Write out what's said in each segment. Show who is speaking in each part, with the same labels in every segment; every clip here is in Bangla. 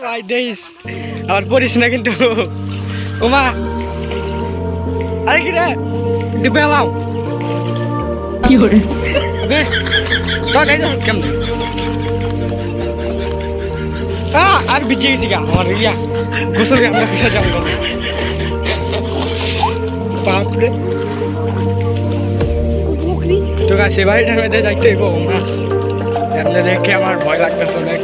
Speaker 1: ভাই দেখিস আবার পড়িস না কিন্তু ওমা আরে কি রে দিবে লাও কি করে দে তো গাই দাও কেমন আর বিজে গেছি গা আমার ইয়া গোসল আমরা কিসে যাব বাপরে তো গাছে বাড়িটার মধ্যে যাইতে হইব না এমনি দেখে আমার ভয় লাগতেছে অনেক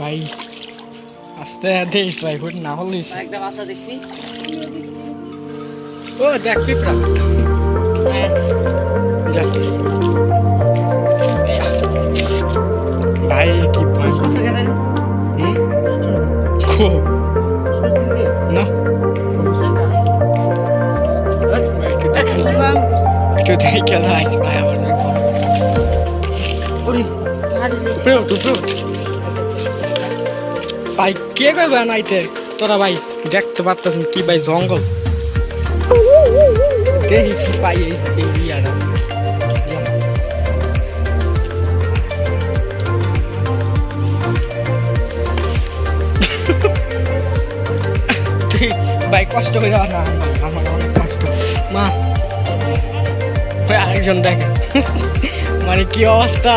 Speaker 1: ভাই আস্তে দেখ ভাই হুট না হলিস
Speaker 2: একটা বাসা দেখছি
Speaker 1: ও দেখ পিপড়া যা ভাই কি ভয় খো না একটু দেখে লাইক ভাই আমার ভাই কে কইবে নাইতে তোরা ভাই দেখতে পারতেছেন কি ভাই জঙ্গল দেখি কি পাই এই ইয়ারা ভাই কষ্ট করে না আমার অনেক কষ্ট মা ভাই আরেকজন দেখে মানে কি অবস্থা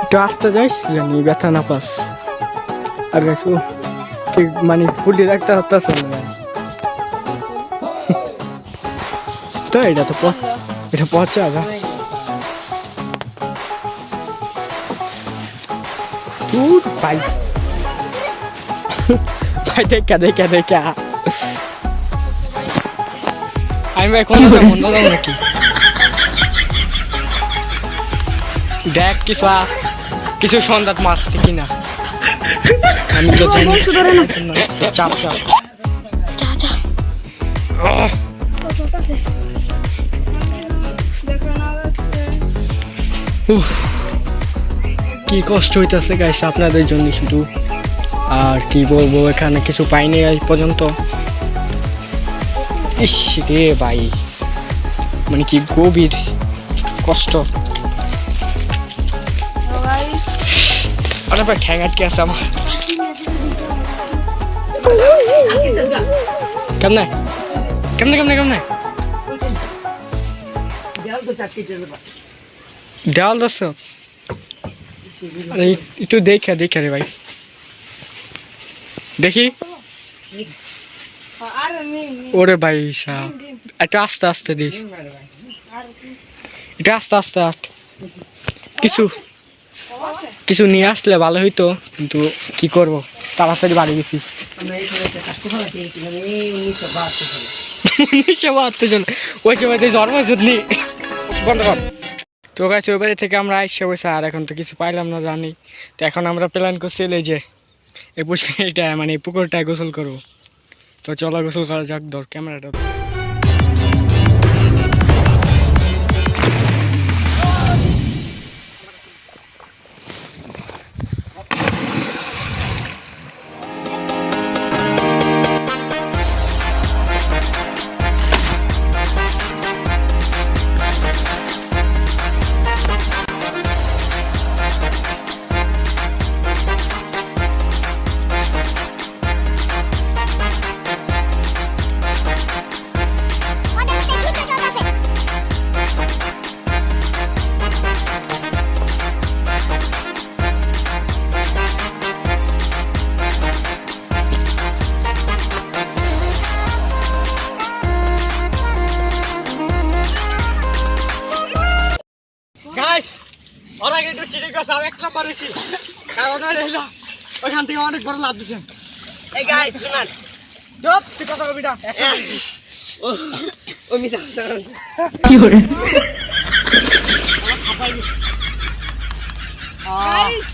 Speaker 1: একটু আসতে যাইস জানি ব্যথা না পাস আর গেছো ঠিক মানে ফুলি রাখতে হতাস তো এটা তো এটা পচা যা ভাই ভাই দেখা আমি ভাই কোন বন্ধ যাবো নাকি দেখ কিছু সন্ধ্যাত মাছ থেকে না আমি তো জানি চাপ কি কষ্ট হইতেছে গাইস আপনাদের জন্য শুধু আর কি বলবো এখানে কিছু পাইনি আজ পর্যন্ত ইস রে ভাই মানে কি গভীর কষ্ট আরে ভাই ঠ্যাং আটকে আছে আমার কেমনে দেওয়াল দশ একটু দেখা রে ভাই দেখি ওরে ভাই একটু আস্তে দিস এটা আস্তে কিছু নিয়ে আসলে ভালো হইতো কিন্তু কি করবো তাড়াতাড়ি বাড়ি গেছি 1972 ওই সময় জন্মজুদনি বন্ধ কর তো গাছ ওই বাড়ি থেকে আমরা আসছে বসে আর এখন তো কিছু পাইলাম না জানি তো এখন আমরা প্ল্যান করছি এই যে এই পুষ্করিটা মানে পুকুরটায় গোসল করবো তো চলো গোসল করা যাক ধর ক্যামেরাটা পারেছি কারণ ওইখান থেকে অনেক বড় লাভ দিচ্ছেন।
Speaker 2: এই গাইস শুনুন
Speaker 1: চুপ তুই কথা কবি না
Speaker 2: ও মিছা
Speaker 1: কি করে
Speaker 2: গাইস